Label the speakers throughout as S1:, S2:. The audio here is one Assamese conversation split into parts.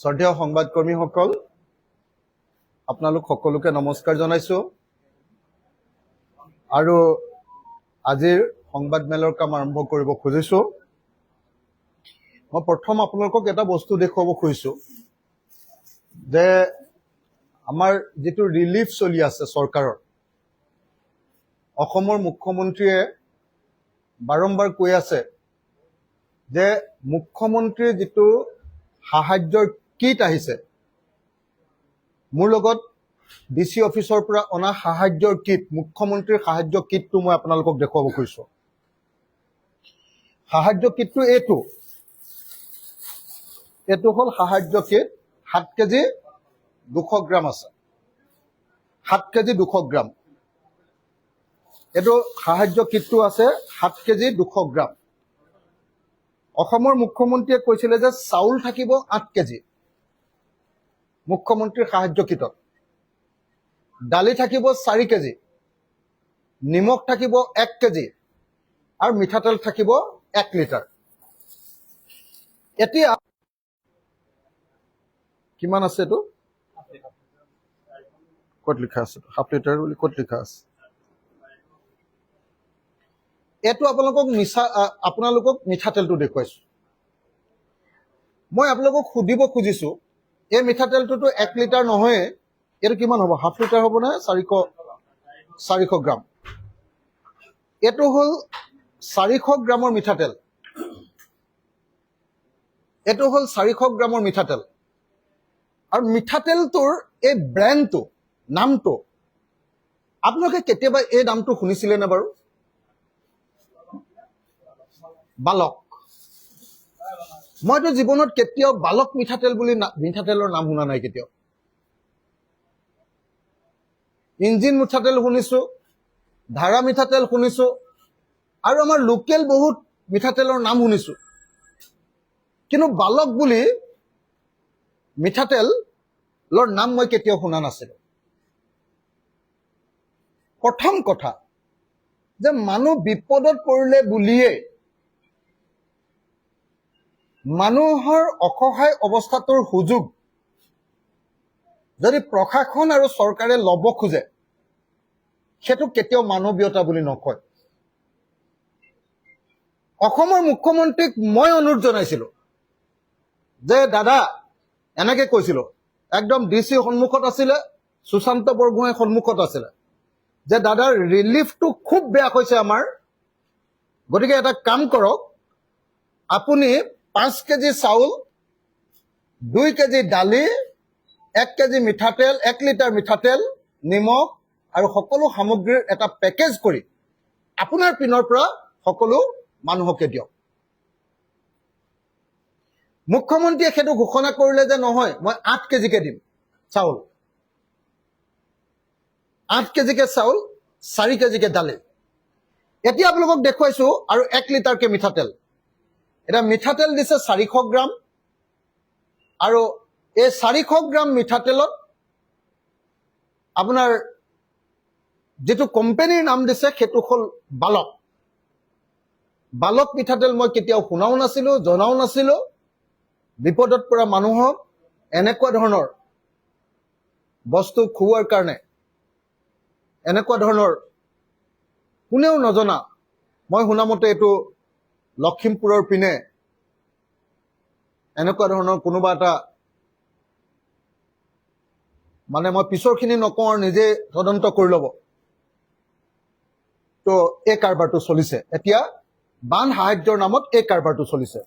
S1: শ্ৰদ্ধেয় সংবাদকৰ্মীসকল, আপোনালোক সকলোকে নমস্কাৰ জনাইছো আৰু আজিৰ সংবাদমেলৰ কাম আৰম্ভ কৰিব খুজিছো। মই প্ৰথম আপোনালোকক এটা বস্তু দেখুৱাব খুজিছো যে আমাৰ যেটো ৰিলিফ চলি আছে চৰকাৰৰ, অসমৰ মুখ্যমন্ত্ৰীয়ে বাৰম্বাৰ কৈ আছে যে মুখ্যমন্ত্ৰীৰ যেটো সাহায্যৰ কিট আহিছে, মোৰ লগত ডিসি অফিচৰ পৰা অনা সাহায্যৰ কিট, মুখ্যমন্ত্ৰীৰ সাহায্য কিটটো মই আপোনালোকক দেখুৱাব খুজিছো। সাহায্য কিটটো এইটো হল সাহায্য কিট। 7 কেজি 200 গ্ৰাম আছে, 7 কেজি 200 গ্ৰাম। এইটো সাহায্য কিটটো আছে 7 কেজি 200 গ্ৰাম। অসমৰ মুখ্যমন্ত্ৰীয়ে কৈছিলে যে চাউল থাকিব 8 কেজি মুখ্যমন্ত্ৰীৰ সাহায্য কিটত, দালি থাকিব 4 কেজি, নিমখ থাকিব 1 কেজি আৰু মিঠাতেল থাকিব 1 লিটাৰ। এতিয়া কিমান আছে এইটো? ক'ত লিখা আছে? 1/2 লিটাৰ বুলি ক'ত লিখা আছে? এইটো আপোনালোকক মিঠাতেলটো দেখুৱাইছো। মই আপোনালোকক সুধিব খুজিছো, এই মিঠাতেলটোতো 1 লিটাৰ নহয়, এইটো কিমান হ'ব? 1/2 লিটাৰ হ'ব নে 400 গ্ৰাম? এইটো হল 400 গ্ৰামৰ মিঠাতেল। এইটো হল 400 গ্ৰামৰ মিঠাতেল। আৰু মিঠাতেলটোৰ এই ব্ৰেণ্ডটো, নামটো আপোনালোকে কেতিয়াবা এই নামটো শুনিছিলে নে বাৰু? বালক। মইতো জীৱনত কেতিয়াও বালক মিঠাতেল বুলি মিঠাতেলৰ নাম শুনা নাই কেতিয়াও। ইঞ্জিন মিঠাতেল শুনিছো, ধাৰা মিঠাতেল শুনিছো, আৰু আমাৰ লোকেল বহুত মিঠাতেলৰ নাম শুনিছো, কিন্তু বালক বুলি মিঠাতেলৰ নাম মই কেতিয়াও শুনা নাছিলো। প্ৰথম কথা যে মানুহ বিপদত পৰিলে বুলিয়ে মানুহৰ অসহায় অৱস্থাটোৰ সুযোগ যদি প্ৰশাসন আৰু চৰকাৰে ল'ব খোজে, সেইটো কেতিয়াও মানৱীয়তা বুলি নকয়। অসমৰ মুখ্যমন্ত্ৰীক মই অনুৰোধ জনাইছিলো যে দাদা, এনেকে কৈছিলো, একদম ডিসি সন্মুখত আছিলে, সুশান্ত বৰগোহাঁই সন্মুখত আছিলে, যে দাদা ৰিলিফটো খুব বেয়া হৈছে আমাৰ, গতিকে এটা কাম কৰক, আপুনি 5 কেজি চাউল, 2 কেজি দালি, 1 কেজি মিঠাতেল, 1 লিটাৰ মিঠাতেল, নিমখ আৰু সকলো সামগ্ৰীৰ এটা পেকেজ কৰি আপোনাৰ পিনৰ পৰা সকলো মানুহকে দিয়ক। মুখ্যমন্ত্ৰীয়ে সেইটো ঘোষণা কৰিলে যে নহয়, মই 8 কেজিকে দিম চাউল, 8 কেজিকে চাউল, 4 কেজিকে দালি। এতিয়া আপোনালোকক দেখুৱাইছো আৰু 1 লিটাৰকে মিঠাতেল। এটা মিঠাতেল দিছে 400 গ্ৰাম, আৰু এই 400 গ্ৰাম মিঠাতেলত আপোনাৰ যেটো কোম্পানীৰ নাম দিছে সেইটো হল বালক। বালক মিঠাতেল মই কেতিয়াও শুনাও নাছিলো, জনাও নাছিলো। বিপদত পৰা মানুহক এনেকুৱা ধৰণৰ বস্তু খুওৱাৰ কাৰণে, এনেকুৱা ধৰণৰ কোনেও নজনা, মই শুনামতে এইটো লখিমপুৰৰ পিনে এনেকুৱা ধৰণৰ কোনোবা এটা, মানে মই পিছৰখিনি নকওঁ, নিজে তদন্ত কৰি ল'ব। তো এই কাৰবাৰটো চলিছে এতিয়া, বান সাহায্যৰ নামত এই কাৰবাৰটো চলিছে।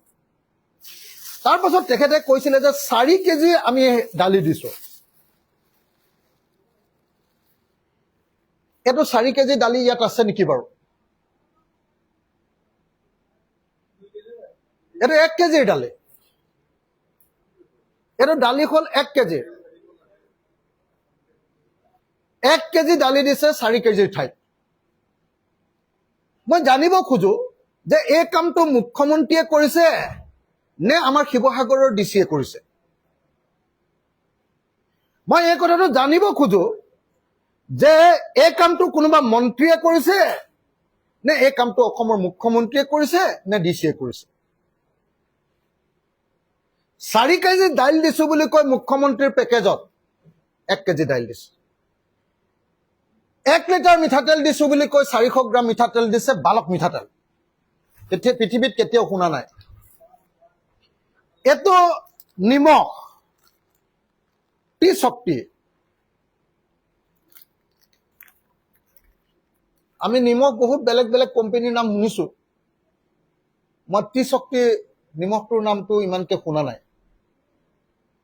S1: তাৰ পাছত তেখেতে কৈছিলে যে 4 কেজি আমি দালি দিছো। এইটো 4 কেজি দালি ইয়াত আছে নেকি বাৰু? এইটো 1 কেজিৰ দালি। এইটো দালি হল 1 কেজিৰ। 1 কেজি দালি দিছে 4 কেজিৰ ঠাইত। মই জানিব খোজো যে এই কামটো মুখ্যমন্ত্ৰীয়ে কৰিছে নে আমাৰ শিৱসাগৰৰ ডিচিয়ে কৰিছে। মই এই কথাটো জানিব খোজো যে এই কামটো কোনোবা মন্ত্ৰীয়ে কৰিছে নে এই কামটো অসমৰ মুখ্যমন্ত্ৰীয়ে কৰিছে নে ডিচিয়ে কৰিছে। 4 কেজি দাইল দিছো বুলি কৈ মুখ্যমন্ত্ৰীৰ পেকেজত 1 কেজি দাইল দিছে 1 লিটাৰ মিঠাতেল দিছো বুলি কৈ 400 গ্ৰাম মিঠাতেল দিছে বালক মিঠাতেল এতিয়া পৃথিৱীত কেতিয়াও শুনা নাই এটো নিমখ টি শক্তি আমি নিমখ বহুত বেলেগ বেলেগ কোম্পানীৰ নাম শুনিছো মই টি শক্তি নিমখটোৰ নামটো ইমানকে শুনা নাই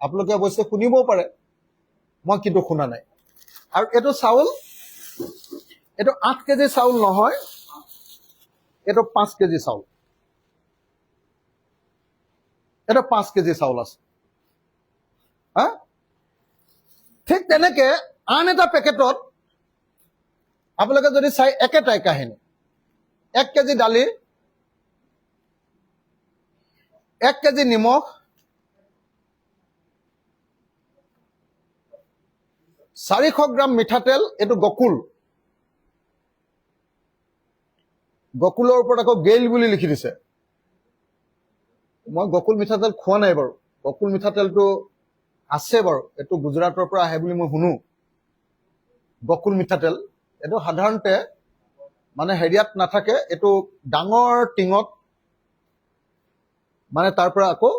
S1: আপোনালোকে অৱশ্যে শুনিবও পাৰে মই কিন্তু শুনা নাই আৰু এটো চাউল এটো 8 কেজি চাউল নহয় এটো 5 কেজি চাউল এটো 5 কেজি চাউল আছে হা ঠিক তেনেকে আন এটা পেকেটত আপোনালোকে যদি চাই একেটাই কাহিনী 1 কেজি দালি 1 কেজি নিমখ 400 গ্ৰাম মিঠাতেল এটো গকুলৰ ওপৰত আকৌ গেইল বুলি লিখি দিছে মই গকুল মিঠাতেল খোৱা নাই বাৰু গকুল মিঠাতেলটো আছে বাৰু এটো গুজৰাটৰ পৰা আহে বুলি মই শুনো গকুল মিঠাতেল এটো সাধাৰণতে মানে হেৰিয়াত নাথাকে এটো ডাঙৰ টিঙত মানে তাৰ পৰা আকৌ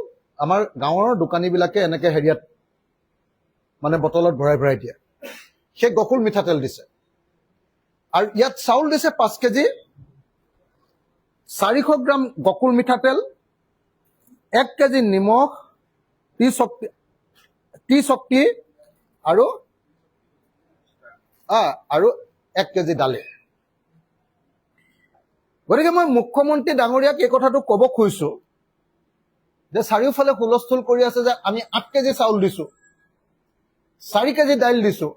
S1: আমাৰ গাঁৱৰ দোকানীবিলাকে এনেকে হেৰিয়াত মানে বটলত ভৰাই ভৰাই দিয়ে সেই গকুল মিঠাতেল দিছে আৰু ইয়াত চাউল দিছে 5 কেজি 400 গ্ৰাম গকুল মিঠাতেল 1 কেজি নিমখ টি শক্তি আৰু 1 কেজি দালি গতিকে মই মুখ্যমন্ত্ৰী ডাঙৰীয়াক এই কথাটো ক'ব খুজিছো যে চাৰিওফালে হুলস্থুল কৰি আছে যে আমি 8 কেজি চাউল দিছো 4 কেজি দাইল দিছো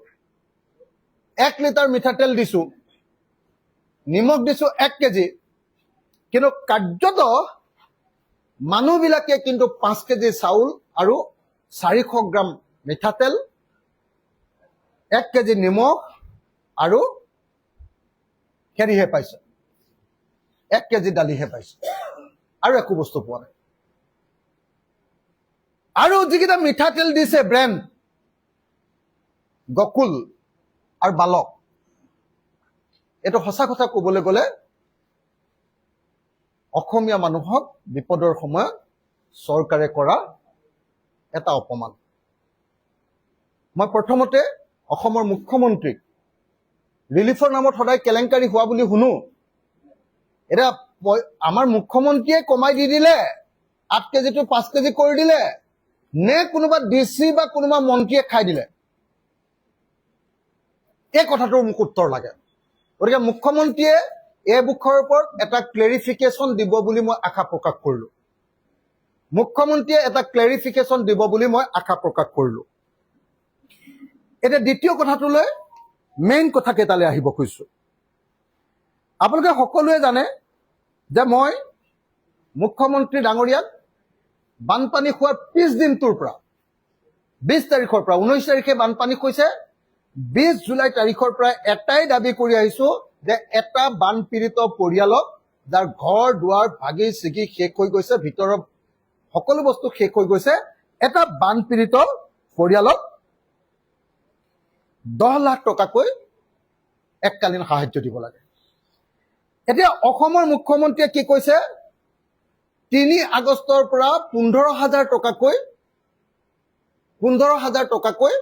S1: 1 লিটাৰ মিঠাতেল দিছো নিমখ দিছো 1 কেজি কিন্তু কাৰ্যত মানুহবিলাকে কিন্তু 5 কেজি চাউল আৰু 400 গ্ৰাম মিঠাতেল 1 কেজি নিমখ আৰু হেৰিহে পাইছে 1 কেজি দালিহে পাইছে আৰু একো বস্তু পোৱা নাই আৰু যিকেইটা মিঠাতেল দিছে ব্ৰেণ্ড গকুল আৰু বালক এটো সঁচা কথা ক'বলৈ গ'লে অসমীয়া মানুহক বিপদৰ সময়ত চৰকাৰে কৰা এটা অপমান মই প্ৰথমতে অসমৰ মুখ্যমন্ত্ৰীক ৰিলিফৰ নামত সদায় কেলেংকাৰী হোৱা বুলি শুনো এটা আমাৰ মুখ্যমন্ত্ৰীয়ে কমাই দি দিলে 8 কেজিটো 5 কেজি কৰি দিলে নে কোনোবা ডিসি বা কোনোবা মন্ত্ৰীয়ে খাই দিলে এই কথাটোৰ মোক উত্তৰ লাগে গতিকে মুখ্যমন্ত্ৰীয়ে এই বিষয়ৰ ওপৰত এটা ক্লেৰিফিকেশ্যন দিব বুলি মই আশা প্ৰকাশ কৰিলো মুখ্যমন্ত্ৰীয়ে এটা ক্লেৰিফিকেশ্যন দিব বুলি মই আশা প্ৰকাশ কৰিলো এটা দ্বিতীয় কথাটোলৈ মেইন কথা কেইটালৈ আহিব খুজিছো আপোনালোকে সকলোৱে জানে যে মই মুখ্যমন্ত্ৰী ডাঙৰীয়াক বানপানী হোৱাৰ পিছ দিনটোৰ পৰা 20 তাৰিখৰ পৰা 19 তাৰিখে বানপানী হৈছে 20 জুলাই তাৰিখৰ পৰা এটাই দাবী কৰি আহিছো যে এটা বানপীড়িত পৰিয়ালক যাৰ ঘৰ দুৱাৰ ভাগি ছিগি শেষ হৈ গৈছে ভিতৰৰ সকলো বস্তু শেষ হৈ গৈছে এটা বানপীড়িত পৰিয়ালক 10 লাখ টকাকৈ এককালীন সাহায্য দিব লাগে এতিয়া অসমৰ মুখ্যমন্ত্ৰীয়ে কি কৈছে 3 আগষ্টৰ পৰা 15,000 টকাকৈ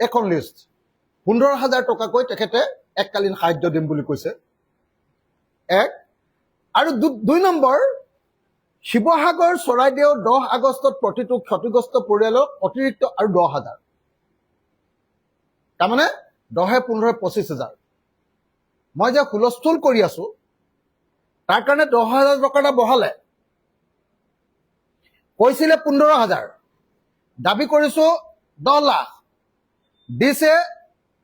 S1: এখন লিষ্ট 15,000 টকাকৈ তেখেতে এককালীন সাহায্য দিম বুলি কৈছে এক আৰু 2 নম্বৰ শিৱসাগৰ চৰাইদেউ 10 আগষ্টত প্ৰতিটো ক্ষতিগ্ৰস্ত পৰিয়ালক অতিৰিক্ত আৰু 10,000 তাৰমানে 10 15 25,000 মই যে হুলস্থুল কৰি আছো তাৰ কাৰণে 10,000 টকা বহালে কৈছিলে 15,000 দাবী কৰিছো 10 লাখ দিছে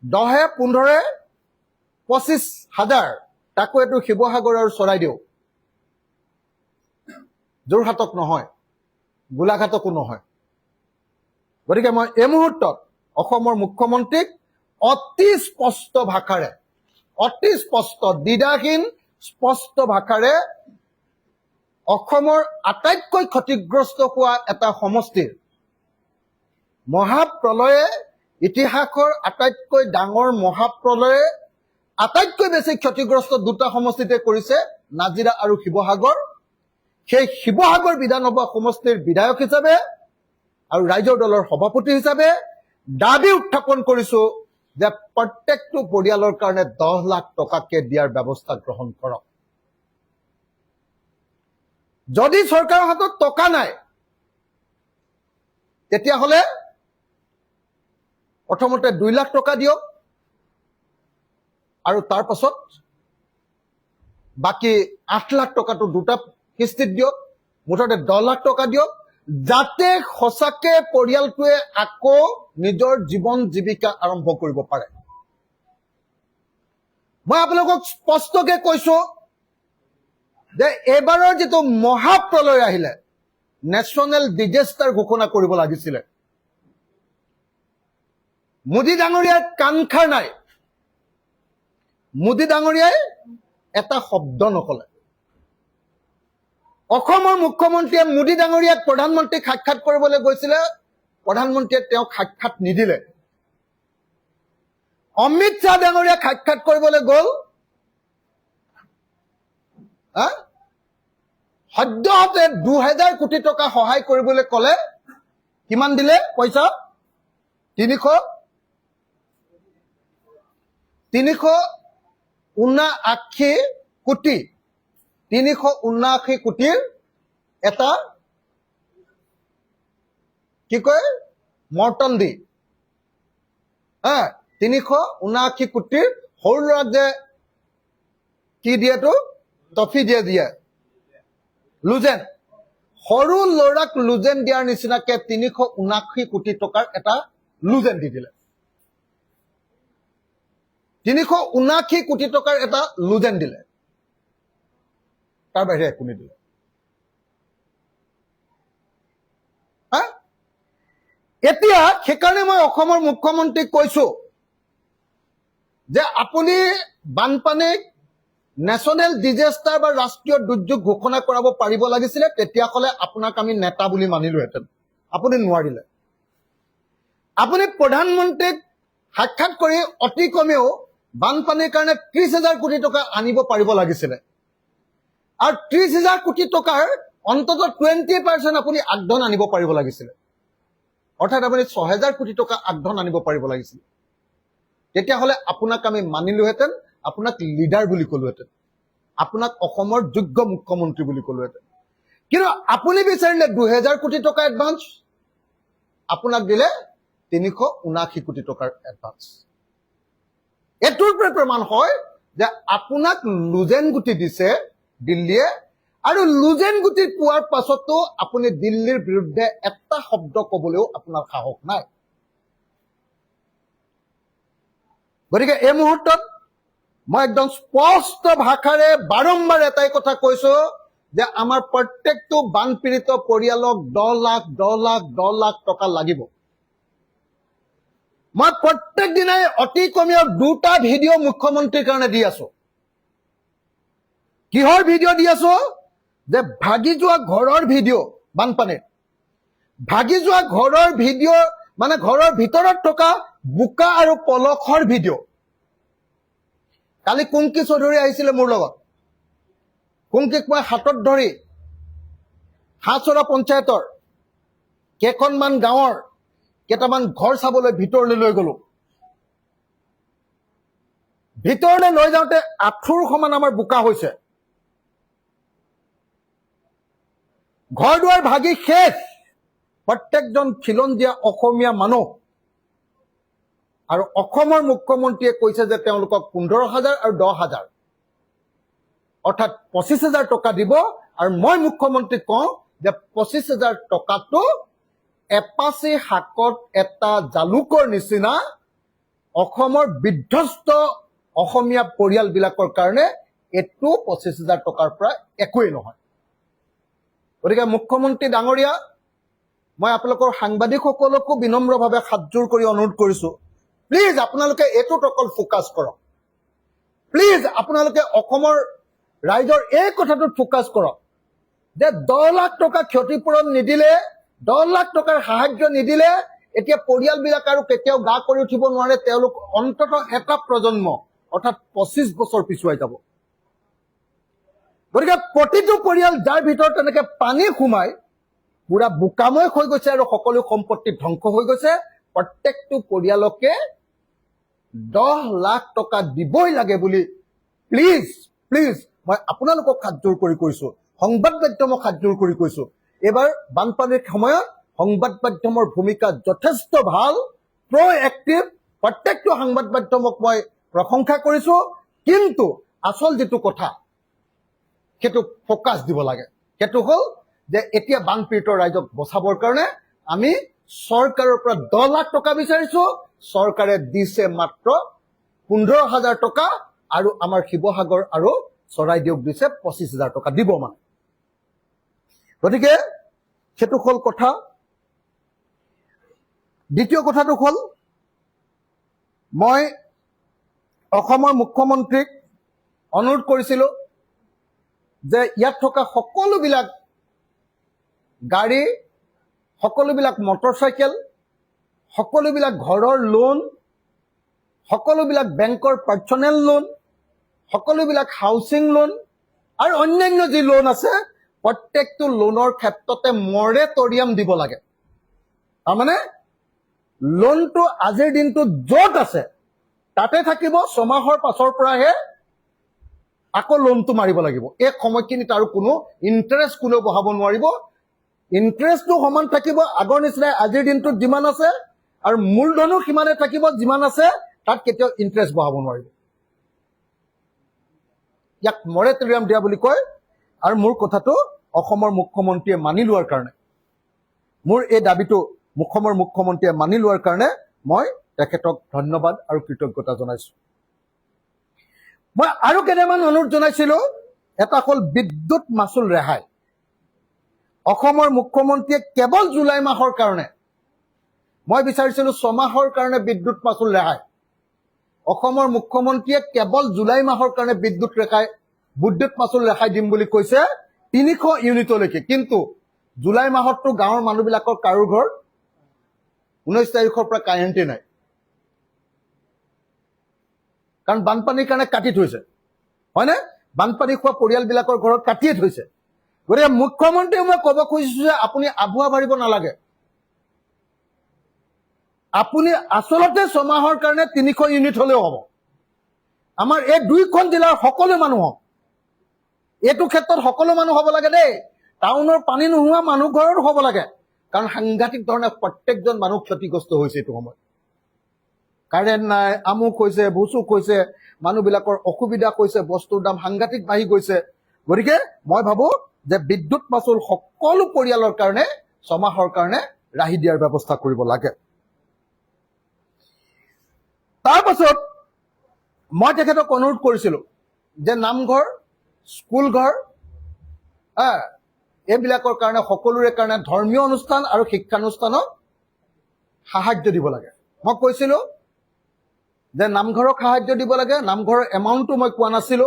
S1: 10 15 25,000 তাকো এটো শিৱসাগৰ আৰু চৰাইদেউ যোৰহাটক নহয় গোলাঘাটকো নহয় গতিকে মই এই মুহূৰ্তত অসমৰ মুখ্যমন্ত্ৰীক অতি স্পষ্ট ভাষাৰে অতি স্পষ্ট দ্বিধাহীন স্পষ্ট ভাষাৰে অসমৰ আটাইতকৈ ক্ষতিগ্ৰস্ত হোৱা এটা সমষ্টিৰ মহাপ্ৰলয়ে ইতিহাসৰ আটাইতকৈ ডাঙৰ মহাপ্ৰলয়ে আটাইতকৈ বেছি ক্ষতিগ্ৰস্ত দুটা সমষ্টিতে কৰিছে নাজিৰা আৰু শিৱসাগৰ। সেই শিৱসাগৰ বিধানসভা সমষ্টিৰ বিধায়ক হিচাপে আৰু ৰাইজৰ দলৰ সভাপতি হিচাপে দাবী উত্থাপন কৰিছো যে প্ৰত্যেকটো পৰিয়ালৰ কাৰণে 10 লাখ টকাকে দিয়াৰ ব্যৱস্থা গ্ৰহণ কৰক। যদি চৰকাৰৰ হাতত টকা নাই তেতিয়াহ'লে প্ৰথমতে 2 লাখ টকা দিয়ক আৰু তাৰ পাছত বাকি 8 লাখ টকাটো দুটা কিস্তিত দিয়ক, মুঠতে 10 লাখ টকা দিয়ক, যাতে সঁচাকে পৰিয়ালটোৱে আকৌ নিজৰ জীৱন জীৱিকা আৰম্ভ কৰিব পাৰে। মই আপোনালোকক স্পষ্টকে কৈছো যে এইবাৰৰ যিটো মহাপ্ৰলয় আহিলে নেশ্যনেল ডিজাষ্টাৰ ঘোষণা কৰিব লাগিছিলে। মোদী ডাঙৰীয়াৰ কাণখাৰ নাই। মোদী ডাঙৰীয়াই এটা শব্দ নকলে। অসমৰ মুখ্যমন্ত্ৰীয়ে মোদী ডাঙৰীয়াক প্ৰধানমন্ত্ৰীক সাক্ষাৎ কৰিবলৈ গৈছিলে, প্ৰধানমন্ত্ৰীয়ে তেওঁক সাক্ষাৎ নিদিলে। অমিত শ্বাহ ডাঙৰীয়াক সাক্ষাৎ কৰিবলৈ গ'ল, সদ্যহতে 2000 কোটি টকা সহায় কৰিবলৈ ক'লে, কিমান দিলে পইচা? 379 কোটি। 379 কোটিৰ এটা কি কয় মৰ্টন দি 379 কোটিৰ সৰু ল'ৰাক যে কি দিয়েতো টফি দিয়ে লুজেন, সৰু ল'ৰাক লুজেন দিয়াৰ নিচিনাকে 379 কোটি টকাৰ এটা লুজেন দি দিলে। 379 কোটি টকাৰ এটা লুজেন দিলে, তাৰ বাহিৰে একো নিদিলে। এতিয়া সেইকাৰণে মই অসমৰ মুখ্যমন্ত্ৰীক কৈছো যে আপুনি বানপানীক নেশ্যনেল ডিজাষ্টাৰ বা ৰাষ্ট্ৰীয় দুৰ্যোগ ঘোষণা কৰাব পাৰিব লাগিছিলে, তেতিয়াহ'লে আপোনাক আমি নেতা বুলি মানিলোহেঁতেন। আপুনি নোৱাৰিলে। আপুনি প্ৰধানমন্ত্ৰীক সাক্ষাৎ কৰি অতি কমেও বানপানীৰ কাৰণে 30,000 কোটি টকা আনিব পাৰিব লাগিছিলে, আৰু 30,000 কোটি টকাৰ অন্তত 20% আপুনি আগধন আনিব পাৰিব লাগিছিলে। অৰ্থাৎ আপুনি 6,000 কোটি টকা আগধন আনিব পাৰিব লাগিছিলে। তেতিয়াহ'লে আপোনাক আমি মানিলোহেঁতেন, আপোনাক লিডাৰ বুলি ক'লোহেঁতেন, আপোনাক অসমৰ যোগ্য মুখ্যমন্ত্ৰী বুলি ক'লোহেঁতেন। কিন্তু আপুনি বিচাৰিলে 2000 কোটি টকা এডভান্স, আপোনাক দিলে 379 কোটি টকাৰ এডভান্স। এইটোৰ পৰা প্ৰমাণ হয় যে আপোনাক লুজেন গুটি দিছে দিল্লীয়ে, আৰু লুজেন গুটি পোৱাৰ পাছতো আপুনি দিল্লীৰ বিৰুদ্ধে এটা শব্দ ক'বলৈও আপোনাৰ সাহস নাই। গতিকে এই মুহূৰ্তত মই একদম স্পষ্ট ভাষাৰে বাৰম্বাৰ এটাই কথা কৈছো যে আমাৰ প্ৰত্যেকটো বানপীড়িত পৰিয়ালক 10 লাখ টকা লাগিব। মই প্ৰত্যেক দিনাই অতি কমেও 2টা ভিডিঅ' মুখ্যমন্ত্ৰীৰ কাৰণে দি আছো। কিহৰ ভিডিঅ' দি আছো? যে ভাগি যোৱা ঘৰৰ ভিডিঅ', বানপানীত ভাগি যোৱা ঘৰৰ ভিডিঅ', মানে ঘৰৰ ভিতৰত থকা বোকা আৰু পলসৰ ভিডিঅ'। কালি কুংকি চৌধুৰী আহিছিলে মোৰ লগত। কুংকিক মই হাতত ধৰি হাঁহচৰা পঞ্চায়তৰ কেইখনমান গাঁৱৰ কেইটামান ঘৰ চাবলৈ ভিতৰলৈ লৈ গলো। ভিতৰলৈ লৈ যাওঁতে আঁঠুৰ সমান আমাৰ বোকা হৈছে। ঘৰ দুৱাৰ ভাগি শেষ। প্ৰত্যেকজন খিলঞ্জীয়া অসমীয়া মানুহ, আৰু অসমৰ মুখ্যমন্ত্ৰীয়ে কৈছে যে তেওঁলোকক 15,000 আৰু 10,000, অৰ্থাৎ 25,000 টকা দিব। আৰু মই মুখ্যমন্ত্ৰীক কওঁ যে 25,000 টকাটো এপাচি শাকত এটা জালুকৰ নিচিনা অসমৰ বিধ্বস্ত অসমীয়া পৰিয়ালবিলাকৰ কাৰণে এইটো 25,000 টকাৰ পৰা একোৱেই নহয়। গতিকে মুখ্যমন্ত্ৰী ডাঙৰীয়া, মই আপোনালোকৰ সাংবাদিকসকলকো বিনম্ৰভাৱে হাতজোৰ কৰি অনুৰোধ কৰিছো, প্লিজ আপোনালোকে এইটোত অকল ফোকাছ কৰক। প্লিজ আপোনালোকে অসমৰ ৰাইজৰ এই কথাটোত ফোকাছ কৰক যে 10 লাখ টকা ক্ষতিপূৰণ নিদিলে, 10 লাখ টকাৰ সাহায্য নিদিলে এতিয়া পৰিয়ালবিলাক আৰু কেতিয়াও গা কৰি উঠিব নোৱাৰে। তেওঁলোক অন্ততঃ এটা প্ৰজন্ম অৰ্থাৎ 25 বছৰ পিছুৱাই যাব। গতিকে প্ৰতিটো পৰিয়াল যাৰ ভিতৰত তেনেকে পানী সোমাই পুৰা বোকাময় হৈ গৈছে আৰু সকলো সম্পত্তি ধ্বংস হৈ গৈছে, প্ৰত্যেকটো পৰিয়ালকে 10 লাখ টকা দিবই লাগে বুলি প্লিজ প্লিজ মই আপোনালোকক হাতজোৰ কৰি কৈছো, সংবাদ মাধ্যমক হাতজোৰ কৰি কৈছো। এইবাৰ বানপানীৰ সময়ত সংবাদ মাধ্যমৰ ভূমিকা যথেষ্ট ভাল, প্ৰ'এক্টিভ। প্ৰত্যেকটো সংবাদ মাধ্যমক মই প্ৰশংসা কৰিছো, কিন্তু আচল যিটো কথা সেইটো ফ'কাছ দিব লাগে। সেইটো হ'ল যে এতিয়া বানপীড়িত ৰাইজক বচাবৰ কাৰণে আমি চৰকাৰৰ পৰা 10 লাখ টকা বিচাৰিছো, চৰকাৰে দিছে মাত্ৰ 15,000 টকা, আৰু আমাৰ শিৱসাগৰ আৰু চৰাইদেউক দিছে 25,000 টকা দিব মানে। গতিকে সেইটো হ'ল কথা। দ্বিতীয় কথাটো হ'ল, মই অসমৰ মুখ্যমন্ত্ৰীক অনুৰোধ কৰিছিলো যে ইয়াত থকা সকলোবিলাক গাড়ী, সকলোবিলাক মটৰচাইকেল, সকলোবিলাক ঘৰৰ লোন, সকলোবিলাক বেংকৰ পাৰ্চনেল লোন, সকলোবিলাক হাউচিং লোন আৰু অন্যান্য যি লোন আছে, প্ৰত্যেকটো লোনৰ ক্ষেত্ৰতে মৰেটৰিয়াম দিব লাগে। তাৰমানে লোনটো আজিৰ দিনটো য'ত আছে তাতে থাকিব, 6 মাহৰ পাছৰ পৰাহে আকৌ লোনটো মাৰিব লাগিব। এই সময়খিনিত আৰু কোনো ইণ্টাৰেষ্ট কোনেও বঢ়াব নোৱাৰিব। ইণ্টাৰেষ্টটো সমান থাকিব আগৰ নিচিনাই আজিৰ দিনটোত যিমান আছে, আৰু মূলধনো সিমানে থাকিব যিমান আছে, তাত কেতিয়াও ইণ্টাৰেষ্ট বঢ়াব নোৱাৰিব। ইয়াক মৰেটৰিয়াম দিয়া বুলি কয়। আৰু মোৰ কথাটো অসমৰ মুখ্যমন্ত্ৰীয়ে মানি লোৱাৰ কাৰণে, মোৰ এই দাবীটো অসমৰ মুখ্যমন্ত্ৰীয়ে মানি লোৱাৰ কাৰণে মই তেখেতক ধন্যবাদ আৰু কৃতজ্ঞতা জনাইছো। মই আৰু কেইটামান অনুৰোধ জনাইছিলো। এটা হ'ল বিদ্যুৎ মাচুল ৰেহাই। অসমৰ মুখ্যমন্ত্ৰীয়ে কেৱল জুলাই মাহৰ কাৰণে, মই বিচাৰিছিলো 6 মাহৰ কাৰণে বিদ্যুৎ মাচুল ৰেহাই। অসমৰ মুখ্যমন্ত্ৰীয়ে কেৱল জুলাই মাহৰ কাৰণে বিদ্যুৎ মাচুল ৰেহাই দিম বুলি কৈছে 300 ইউনিটলৈকে। কিন্তু জুলাই মাহততো গাঁৱৰ মানুহবিলাকৰ কাৰো ঘৰ 19 তাৰিখৰ পৰা কাৰেণ্টে নাই, কাৰণ বানপানীৰ কাৰণে কাটি থৈছে, হয়নে? বানপানী খোৱা পৰিয়ালবিলাকৰ ঘৰত কাটিয়ে থৈছে। গতিকে মুখ্যমন্ত্ৰীয়ে মই ক'ব খুজিছো যে আপুনি আভুৱা মাৰিব নালাগে। আপুনি আচলতে 6 মাহৰ কাৰণে 300 ইউনিট হলেও হ'ব। আমাৰ এই 2খন জিলাৰ সকলো মানুহক, এইটো ক্ষেত্ৰত সকলো মানুহ হ'ব লাগে দেই। টাউনৰ পানী নোহোৱা মানুহ ঘৰতো হ'ব লাগে, কাৰণ সাংঘাতিক ধৰণে প্ৰত্যেকজন মানুহ ক্ষতিগ্ৰস্ত হৈছে এইটো সময়ত। কাৰেণ্ট নাই, আমুক হৈছে, ভুচুক হৈছে, মানুহবিলাকৰ অসুবিধা হৈছে, বস্তুৰ দাম সাংঘাতিক বাঢ়ি গৈছে। গতিকে মই ভাবো যে বিদ্যুৎ মাচুল সকলো পৰিয়ালৰ কাৰণে 6 মাহৰ কাৰণে ৰাহি দিয়াৰ ব্যৱস্থা কৰিব লাগে। তাৰ পাছত মই তেখেতক অনুৰোধ কৰিছিলো যে নামঘৰ, স্কুল ঘৰ, এইবিলাকৰ কাৰণে সকলোৰে কাৰণে ধৰ্মীয় অনুষ্ঠান আৰু শিক্ষানুষ্ঠানক সাহায্য দিব লাগে। মই কৈছিলো যে নামঘৰক সাহায্য দিব লাগে। নামঘৰৰ এমাউণ্টটো মই কোৱা নাছিলো।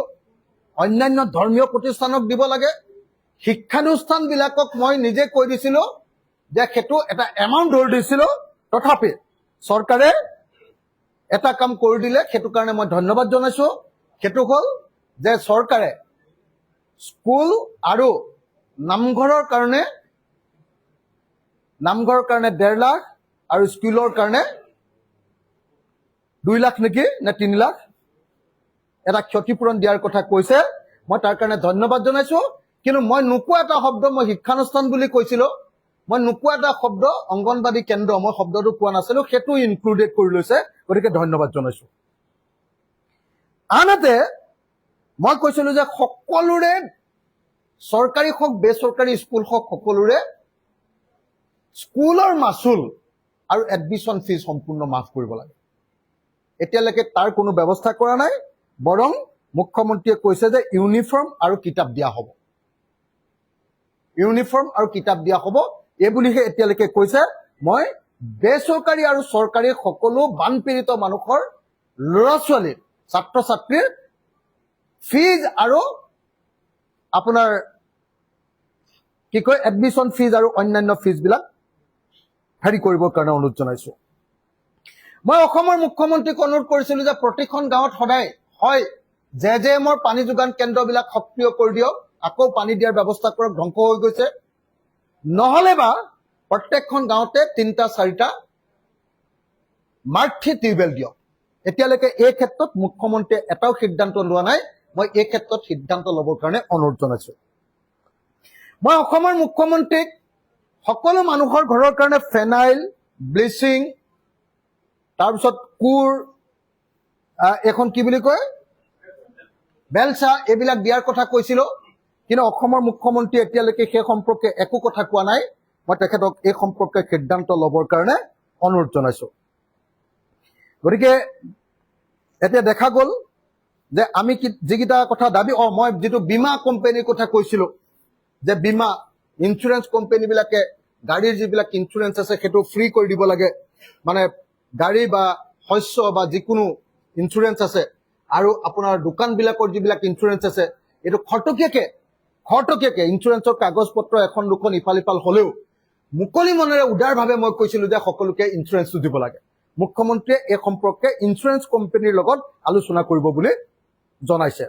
S1: অন্যান্য ধৰ্মীয় প্ৰতিষ্ঠানক দিব লাগে। শিক্ষানুষ্ঠানবিলাকক মই নিজে কৈ দিছিলো যে সেইটো এটা এমাউণ্ট ধৰি দিছিলো। তথাপি চৰকাৰে এটা কাম কৰি দিলে, সেইটো কাৰণে মই ধন্যবাদ জনাইছো। সেইটো হ'ল যে চৰকাৰে স্কুল আৰু নামঘৰৰ কাৰণে 1.5 লাখ আৰু স্কুলৰ কাৰণে 2 লাখ নেকি নে 3 লাখ এটা ক্ষতিপূৰণ দিয়াৰ কথা কৈছে। মই তাৰ কাৰণে ধন্যবাদ জনাইছো। কিন্তু মই নোকোৱা এটা শব্দ, মই শিক্ষানুষ্ঠান বুলি কৈছিলো, মই নোকোৱা এটা শব্দ অংগনবাদী কেন্দ্ৰ, মই শব্দটো কোৱা নাছিলো, সেইটো ইনক্লুডেড কৰি লৈছে। গতিকে ধন্যবাদ জনাইছো। আনহাতে মই কৈছিলো যে সকলোৰে, চৰকাৰী হওক বেচৰকাৰী স্কুল হওক, সকলোৰে স্কুলৰ মাচুল আৰু এডমিশ্যন ফিজ সম্পূৰ্ণ মাফ কৰিব লাগে। এতিয়ালৈকে তাৰ কোনো ব্যৱস্থা কৰা নাই। বৰং মুখ্যমন্ত্ৰীয়ে কৈছে যে ইউনিফৰ্ম আৰু কিতাপ দিয়া হ'ব, ইউনিফৰ্ম আৰু কিতাপ দিয়া হ'ব, এইবুলিহে এতিয়ালৈকে কৈছে। মই বেচৰকাৰী আৰু চৰকাৰী সকলো বানপীড়িত মানুহৰ ল'ৰা ছোৱালীৰ, ছাত্ৰ ছাত্ৰীৰ ফিজ আৰু আপোনাৰ কি কয় এডমিশ্যন ফিজ আৰু অন্যান্য ফিজবিলাক হেৰি কৰিবৰ কাৰণে অনুৰোধ জনাইছো। মই অসমৰ মুখ্যমন্ত্ৰীক অনুৰোধ কৰিছিলো যে প্ৰতিখন গাঁৱত সদায় হয় JJMৰ পানী যোগান কেন্দ্ৰবিলাক সক্ৰিয় কৰি দিয়ক, আকৌ পানী দিয়াৰ ব্যৱস্থা কৰক, ধ্বংস হৈ গৈছে। নহলে বা প্ৰত্যেকখন গাঁৱতে 3-4টা মাৰ্থি টিউবেল দিয়ক। এতিয়ালৈকে এই ক্ষেত্ৰত মুখ্যমন্ত্ৰীয়ে এটাও সিদ্ধান্ত লোৱা নাই। মই এই ক্ষেত্ৰত সিদ্ধান্ত ল'বৰ কাৰণে অনুৰোধ জনাইছো। মই অসমৰ মুখ্যমন্ত্ৰীক সকলো মানুহৰ ঘৰৰ কাৰণে ফেনাইল, ব্লিচিং, তাৰপিছত কোৰ, এখন কি বুলি কয় বেলচা, এইবিলাক দিয়াৰ কথা কৈছিলো, কিন্তু অসমৰ মুখ্যমন্ত্ৰীয়ে এতিয়ালৈকে সেই সম্পৰ্কে একো কথা কোৱা নাই। মই তেখেতক এই সম্পৰ্কে সিদ্ধান্ত ল'বৰ কাৰণে অনুৰোধ জনাইছো। গতিকে এতিয়া দেখা গ'ল যে আমি যিকেইটা কথা দাবী, মই যিটো বীমা কোম্পানীৰ কথা কৈছিলো, যে বীমা ইঞ্চুৰেঞ্চ কোম্পানীবিলাকে গাড়ীৰ যিবিলাক ইঞ্চুৰেঞ্চ আছে সেইটো ফ্ৰী কৰি দিব লাগে। মানে গাড়ী বা শস্য বা যিকোনো ইঞ্চুৰেঞ্চ আছে, আৰু আপোনাৰ দোকানবিলাকৰ যিবিলাক ইঞ্চুৰেঞ্চ আছে, এইটো খৰতকীয়াকে ইঞ্চুৰেঞ্চৰ কাগজ পত্ৰ এখন দুখন ইফাল সিফাল হলেও মুকলি মনেৰে উদাৰভাৱে মই কৈছিলো যে সকলোকে ইঞ্চুৰেঞ্চটো দিব লাগে। মুখ্যমন্ত্ৰীয়ে এই সম্পৰ্কে ইঞ্চুৰেঞ্চ কোম্পানীৰ লগত আলোচনা কৰিব বুলি জনাইছে।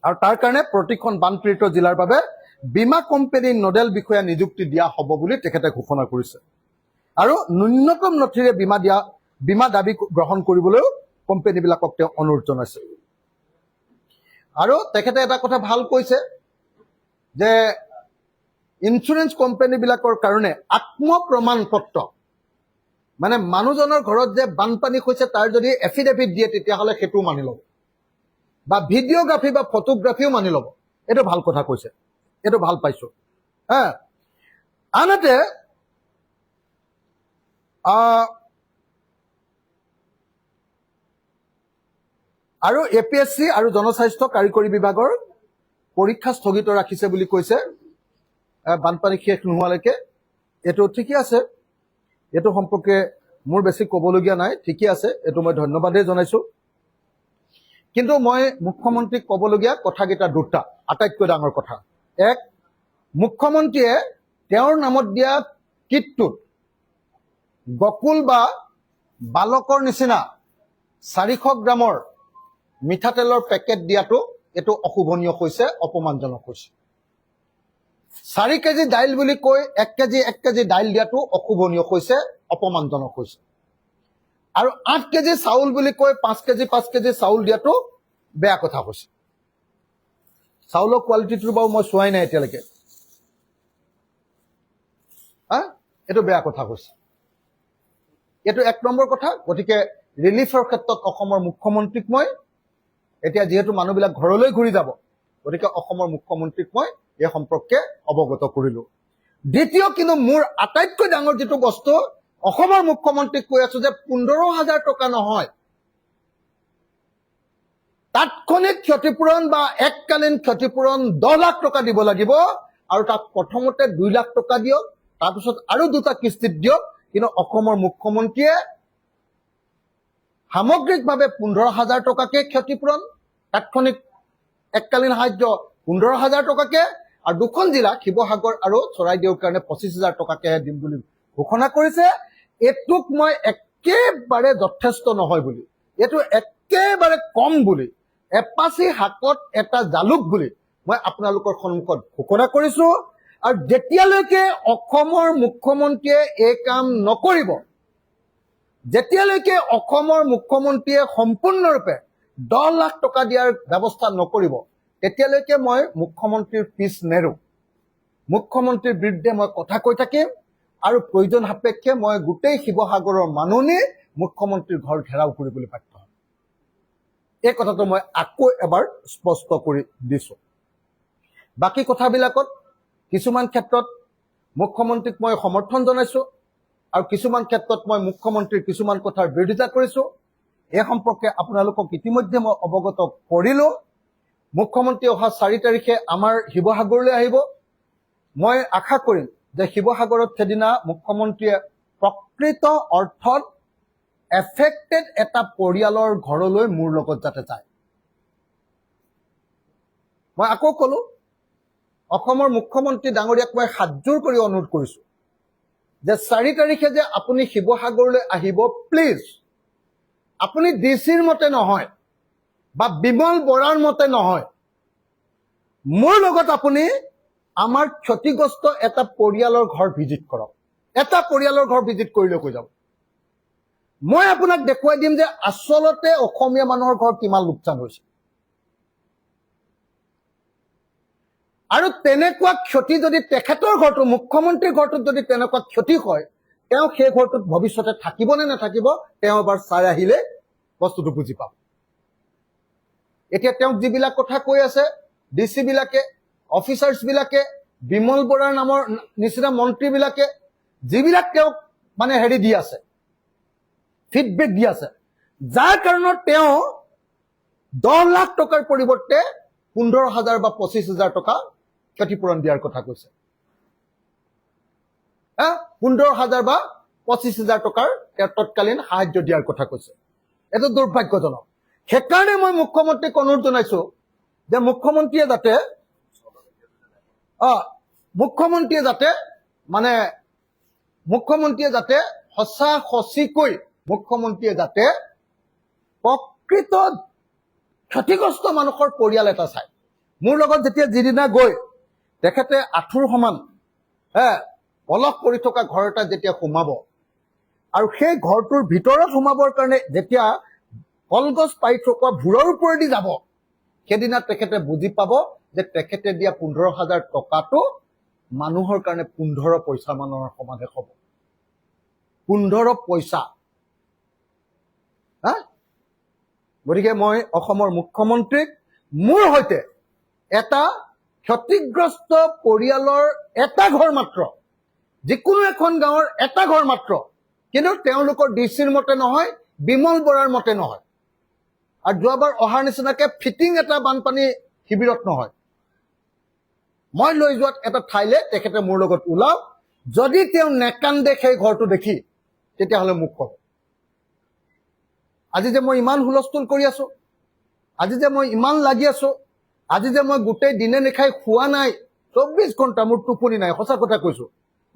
S1: আৰু তাৰ কাৰণে প্ৰতিখন বানপীড়িত জিলাৰ বাবে বীমা কোম্পানীৰ নডেল বিষয়া নিযুক্তি দিয়া হ'ব বুলি তেখেতে ঘোষণা কৰিছে। আৰু ন্যূনতম নথিৰে বীমা দাবী গ্ৰহণ কৰিবলৈও কোম্পানীবিলাকক তেওঁ অনুৰোধ জনাইছে। আৰু তেখেতে এটা কথা ভাল কৈছে যে ইঞ্চুৰেঞ্চ কোম্পানীবিলাকৰ কাৰণে আত্মপ্ৰমাণ পত্ৰ, মানে মানুহজনৰ ঘৰত যে বানপানী হৈছে তাৰ যদি এফিডেভিট দিয়ে তেতিয়াহ'লে সেইটোও মানি ল'ব, বা ভিডিঅ'গ্ৰাফী বা ফটোগ্ৰাফীও মানি ল'ব। এইটো ভাল কথা কৈছে, এইটো ভাল পাইছো। আনহাতে আৰু APSC আৰু জনস্বাস্থ্য কাৰিকৰী বিভাগৰ পৰীক্ষা স্থগিত ৰাখিছে বুলি কৈছে বানপানী শেষ নোহোৱালৈকে। এইটো ঠিকে আছে, এইটো সম্পৰ্কে মোৰ বেছি ক'বলগীয়া নাই, ঠিকে আছে, এইটো মই ধন্যবাদেই জনাইছো। কিন্তু মই মুখ্যমন্ত্ৰীক ক'বলগীয়া কথাকেইটা দুটা, আটাইতকৈ ডাঙৰ কথা। এক, মুখ্যমন্ত্ৰীয়ে তেওঁৰ নামত দিয়া কিটটোত গকুল বা বালকৰ নিচিনা 400 গ্ৰামৰ মিঠাতেলৰ পেকেট দিয়াটো এইটো অশোভনীয় হৈছে, অপমানজনক হৈছে। 4 কেজি দাইল বুলি কৈ 1 কেজি দাইল দিয়াটো অশোভনীয় হৈছে, অপমানজনক হৈছে। আৰু 8 কেজি চাউল বুলি কৈ 5 কেজি চাউল দিয়াটো বেয়া কথা হৈছে। চাউলৰ কোৱালিটিটো বাৰু মই চোৱাই নাই এতিয়ালৈকে, এইটো বেয়া কথা হৈছে। এইটো 1 নম্বৰ কথা। গতিকে ৰিলিফৰ ক্ষেত্ৰত অসমৰ মুখ্যমন্ত্ৰীক মই এতিয়া যিহেতু মানুহবিলাক ঘৰলৈ ঘূৰি যাব, গতিকে অসমৰ মুখ্যমন্ত্ৰীক মই এই সম্পৰ্কে অৱগত কৰিলো। দ্বিতীয়, কিন্তু মোৰ আটাইতকৈ ডাঙৰ যিটো বস্তু, অসমৰ মুখ্যমন্ত্ৰীক কৈ আছো যে 15,000 টকা নহয়, তাৎক্ষণিক ক্ষতিপূৰণ বা এককালীন ক্ষতিপূৰণ 10 লাখ টকা দিব লাগিব। আৰু তাক প্ৰথমতে 2 লাখ টকা দিয়ক, তাৰপিছত আৰু 2টা কিস্তিত দিয়ক। কিন্তু অসমৰ মুখ্যমন্ত্ৰীয়ে সামগ্ৰিকভাৱে 15,000 টকাকে ক্ষতিপূৰণ, তাৎক্ষণিক এককালীন সাহায্য 15,000 টকাকে, আৰু 2খন জিলা শিৱসাগৰ আৰু চৰাইদেউৰ কাৰণে 25,000 টকাকেহে দিম বুলি ঘোষণা কৰিছে। এইটোক মই একেবাৰে যথেষ্ট নহয় বুলি, এইটো একেবাৰে কম বুলি, এপাচি শাকত এটা জালুক বুলি মই আপোনালোকৰ সন্মুখত ঘোষণা কৰিছো। আৰু যেতিয়ালৈকে অসমৰ মুখ্যমন্ত্ৰীয়ে এই কাম নকৰিব, যেতিয়ালৈকে অসমৰ মুখ্যমন্ত্ৰীয়ে সম্পূৰ্ণৰূপে 10 লাখ টকা দিয়াৰ ব্যৱস্থা নকৰিব, তেতিয়ালৈকে মই মুখ্যমন্ত্ৰীৰ পিছ নেৰো। মুখ্যমন্ত্ৰীৰ বিৰুদ্ধে মই কথা কৈ থাকিম, আৰু প্ৰয়োজন সাপেক্ষে মই গোটেই শিৱসাগৰৰ মানুহ নি মুখ্যমন্ত্ৰীৰ ঘৰ ঘেৰাও কৰিবলৈ বাধ্য হ'ম। এই কথাটো মই আকৌ এবাৰ স্পষ্ট কৰি দিছো। বাকী কথাবিলাকত কিছুমান ক্ষেত্ৰত মুখ্যমন্ত্ৰীক মই সমৰ্থন জনাইছো, আৰু কিছুমান ক্ষেত্ৰত মই মুখ্যমন্ত্ৰীৰ কিছুমান কথাৰ বিৰোধিতা কৰিছো। এই সম্পৰ্কে আপোনালোকক ইতিমধ্যে মই অৱগত কৰিলো। মুখ্যমন্ত্ৰী অহা 4 তাৰিখে আমাৰ শিৱসাগৰলৈ আহিব। মই আশা কৰিম যে শিৱসাগৰত সেইদিনা মুখ্যমন্ত্ৰীয়ে প্ৰকৃত অৰ্থত এফেক্টেড এটা পৰিয়ালৰ ঘৰলৈ মোৰ লগত যাতে যায়। মই আকৌ ক'লো অসমৰ মুখ্যমন্ত্ৰী ডাঙৰীয়াক মই হাতজোৰ কৰি অনুৰোধ কৰিছো যে 4 তাৰিখে যে আপুনি শিৱসাগৰলৈ আহিব প্লিজ আপুনি ডিচিৰ মতে নহয় বা বিমল বৰাৰ মতে নহয় মোৰ লগত আপুনি আমাৰ ক্ষতিগ্ৰস্ত এটা পৰিয়ালৰ ঘৰ ভিজিট কৰক এটা পৰিয়ালৰ ঘৰ ভিজিট কৰিলে কৈ যাব মই আপোনাক দেখুৱাই দিম যে আসলতে অসমীয়া মানুহৰ ঘৰ কিমান লোকচান হৈছে আৰু তেনেকুৱা ক্ষতি যদি তেখেতৰ ঘৰটো মুখ্যমন্ত্ৰীৰ ঘৰটোত যদি তেনেকুৱা ক্ষতি হয় তেওঁ সেই ঘৰটোত ভৱিষ্যতে থাকিব নে নাথাকিব তেওঁ এবাৰ চাই আহিলে বস্তুটো বুজি পাব এতিয়া তেওঁক যিবিলাক কথা কৈ আছে ডিচি বিলাকে অফিচাৰ্ছ বিলাকে বিমল বৰাৰ নামৰ নিচিনা মন্ত্ৰী বিলাকে যিবিলাক তেওঁক মানে হেৰি দি আছে ফিডবেক দি আছে যাৰ কাৰণত তেওঁ 10 লাখ টকাৰ পৰিৱৰ্তে 15,000 বা 25,000 টকা ক্ষতিপূৰণ দিয়াৰ কথা কৈছে 15,000 বা 25,000 টকাৰ তেওঁ তৎকালীন সাহায্য দিয়াৰ কথা কৈছে এটা দুৰ্ভাগ্যজনক সেইকাৰণে মই মুখ্যমন্ত্ৰীক অনুৰোধ জনাইছো যে মুখ্যমন্ত্ৰীয়ে যাতে সঁচা সঁচিকৈ মুখ্যমন্ত্ৰীয়ে যাতে প্ৰকৃত ক্ষতিগ্ৰস্ত মানুহৰ পৰিয়াল এটা চায় মোৰ লগত যেতিয়া যিদিনা গৈ তেখেতে আঁঠুৰ সমান পলস কৰি থকা ঘৰ এটা যেতিয়া সোমাব আৰু সেই ঘৰটোৰ ভিতৰত সোমাবৰ কাৰণে যেতিয়া কলগছ পাই থকা ভূৰৰ ওপৰেদি যাব সেইদিনা তেখেতে বুজি পাব যে তেখেতে দিয়া 15,000 টকাটো মানুহৰ কাৰণে 15 পইচা মানুহৰ সমানে হ'ব 15 পইচা গতিকে মই অসমৰ মুখ্যমন্ত্ৰীক মোৰ সৈতে এটা ক্ষতিগ্ৰস্ত পৰিয়ালৰ এটা ঘৰ মাত্ৰ যিকোনো এখন গাঁৱৰ এটা ঘৰ মাত্ৰ কিন্তু তেওঁলোকৰ ডিচিৰ মতে নহয় বিমল বৰাৰ মতে নহয় আৰু যোৱাবাৰ অহাৰ নিচিনাকে ফিটিং এটা বানপানী শিবিৰত নহয় মই লৈ যোৱাত এটা ঠাইলে তেখেতে মোৰ লগত ওলাওক যদি তেওঁ নেকান্দে সেই ঘৰটো দেখি তেতিয়াহ'লে মোক ক'ব আজি যে মই ইমান হুলস্থুল কৰি আছো আজি যে মই ইমান লাগি আছো আজি যে মই গোটেই দিনে নিশাই খোৱা নাই 24 ঘণ্টা মোৰ টোপনি নাই সঁচা কথা কৈছো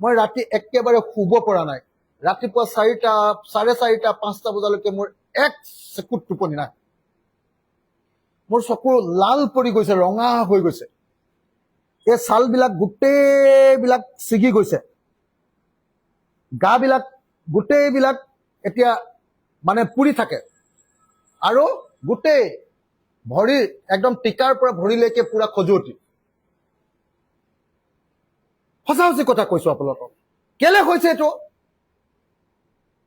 S1: মই ৰাতি একেবাৰে শুব পৰা নাই ৰাতিপুৱা 4টা 4:30 5টা বজালৈকে মোৰ এক চেকুট টোপনি নাই মোৰ চকু লাল পৰি গৈছে ৰঙা হৈ গৈছে এই ছালবিলাক গোটেইবিলাক ছিগি গৈছে গাবিলাক গোটেইবিলাক এতিয়া মানে পুৰি থাকে আৰু গোটেই ভৰি একদম টিকাৰ পৰা ভৰিলৈকে পুৰা খজুৱতি সঁচা সঁচি কথা কৈছো আপোনালোকক কেলে কৈছে এইটো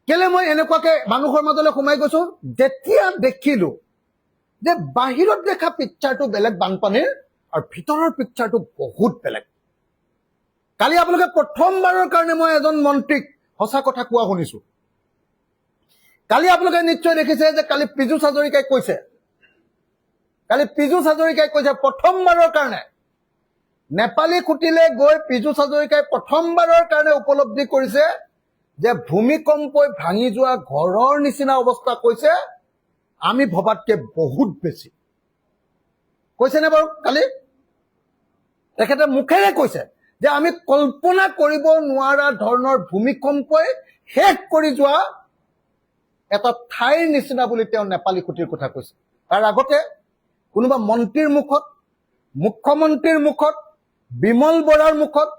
S1: কেলে মই এনেকুৱাকে মানুহৰ মাজলৈ সোমাই গৈছো যেতিয়া দেখিলো যে বাহিৰত দেখা পিকচাৰটো বেলেগ বানপানীৰ আৰু ভিতৰৰ পিকচাৰটো বহুত বেলেগ কালি আপোনালোকে প্ৰথমবাৰৰ কাৰণে মই এজন মন্ত্ৰীক সঁচা কথা কোৱা শুনিছো কালি আপোনালোকে নিশ্চয় দেখিছে যে কালি পীযুষ হাজৰিকাই কৈছে প্ৰথমবাৰৰ কাৰণে নেপালী খুটিলে গৈ পীযুষ হাজৰিকাই প্ৰথমবাৰৰ কাৰণে উপলব্ধি কৰিছে যে ভূমিকম্পই ভাঙি যোৱা ঘৰৰ নিচিনা অৱস্থা কৈছে আমি ভবাতকে বহুত বেছি কৈছেনে বাৰু কালি তেখেতে মুখেৰে কৈছে যে আমি কল্পনা কৰিব নোৱাৰা ধৰণৰ ভূমিকম্পই শেষ কৰি যোৱা এটা ঠাইৰ নিচিনা বুলি তেওঁ নেপালী খুটিৰ কথা কৈছে তাৰ আগতে কোনোবা মন্ত্ৰীৰ মুখত মুখ্যমন্ত্ৰীৰ মুখত বিমল বৰাৰ মুখত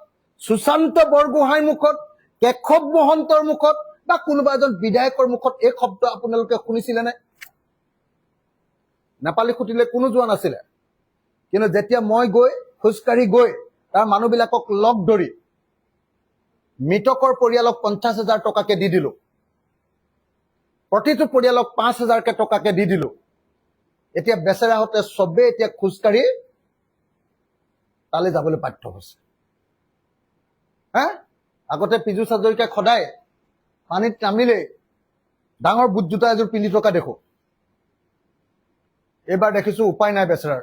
S1: সুশান্ত বৰগোহাঁইৰ মুখত কেশৱ মহন্তৰ মুখত বা কোনোবা এজন বিধায়কৰ মুখত এই শব্দ আপোনালোকে শুনিছিলে নে নেপালী খুটিলে কোনো যোৱা নাছিলে কিন্তু যেতিয়া মই গৈ খোজকাঢ়ি গৈ তাৰ মানুহবিলাকক লগ ধৰি মৃতকৰ পৰিয়ালক 50,000 টকাকে দি দিলো প্ৰতিটো পৰিয়ালক 5,000 টকাকে দি দিলো এতিয়া বেচেৰাহঁতে চবেই এতিয়া খোজকাঢ়ি তালৈ যাবলৈ বাধ্য হৈছে আগতে পীযুষ হাজৰিকাই সদায় পানীত নামিলে ডাঙৰ বুট জোতা এযোৰ পিন্ধি থকা দেখো এইবাৰ দেখিছো উপায় নাই বেচেৰাৰ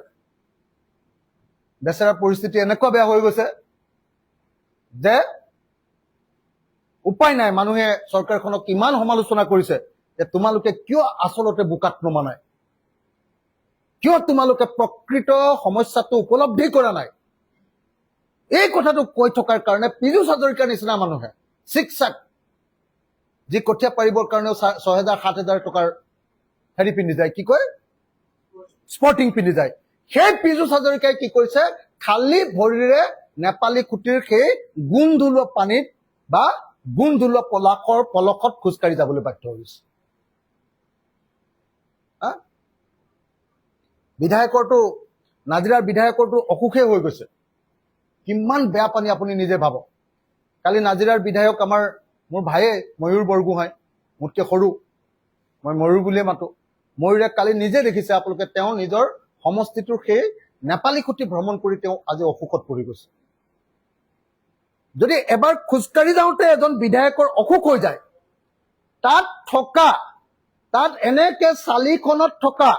S1: পৰিস্থিতি এনেকুৱা বেয়া হৈ গৈছে যে উপায় নাই মানুহে চৰকাৰখনক কিমান সমালোচনা কৰিছে যে তোমালোকে কিয় আসলতে বুকাত নমা নাই কিয় তোমালোকে প্ৰকৃত সমস্যাটো উপলব্ধি কৰা নাই এই কথাটো কৈ থকাৰ কাৰণে পীযুষ হাজৰিকাৰ নিচিনা মানুহে চিকচাক যি কঠীয়া পাৰিবৰ কাৰণেও 6,000-7,000 টকাৰ হেৰি পিন্ধি যায়, কি কয় স্পৰ্টিং পিন্ধি যায়, সেই পীযুষ হাজৰিকাই কি কৰিছে, খালী ভৰিৰে নেপালী খুঁটিৰ সেই গোন্ধোলোৱা পানীত বা গোন্ধোলোৱা পলসত খোজকাঢ়ি যাবলৈ বাধ্য হৈছে। বিধায়কৰটো নাজিৰাৰ বিধায়কৰটো অসুখেই হৈ গৈছে। কিমান বেয়া পানী আপুনি নিজে ভাবক। কালি নাজিৰাৰ বিধায়ক মোৰ ভায়ে ময়ূৰ বৰগোহাঁই, মোতকৈ সৰু, মই ময়ূৰ বুলিয়ে মাতো। ময়ূৰে কালি নিজে দেখিছে আপোনালোকে, তেওঁ নিজৰ সমষ্টিটোৰ সেই নেপালী খুঁটি ভ্ৰমণ কৰি তেওঁ আজি অসুখত পৰি গৈছে। যদি এবাৰ খোজকাঢ়ি যাওঁতে এজন বিধায়কৰ অসুখ হৈ যায়, তাত এনেকে চালিখনত থকা,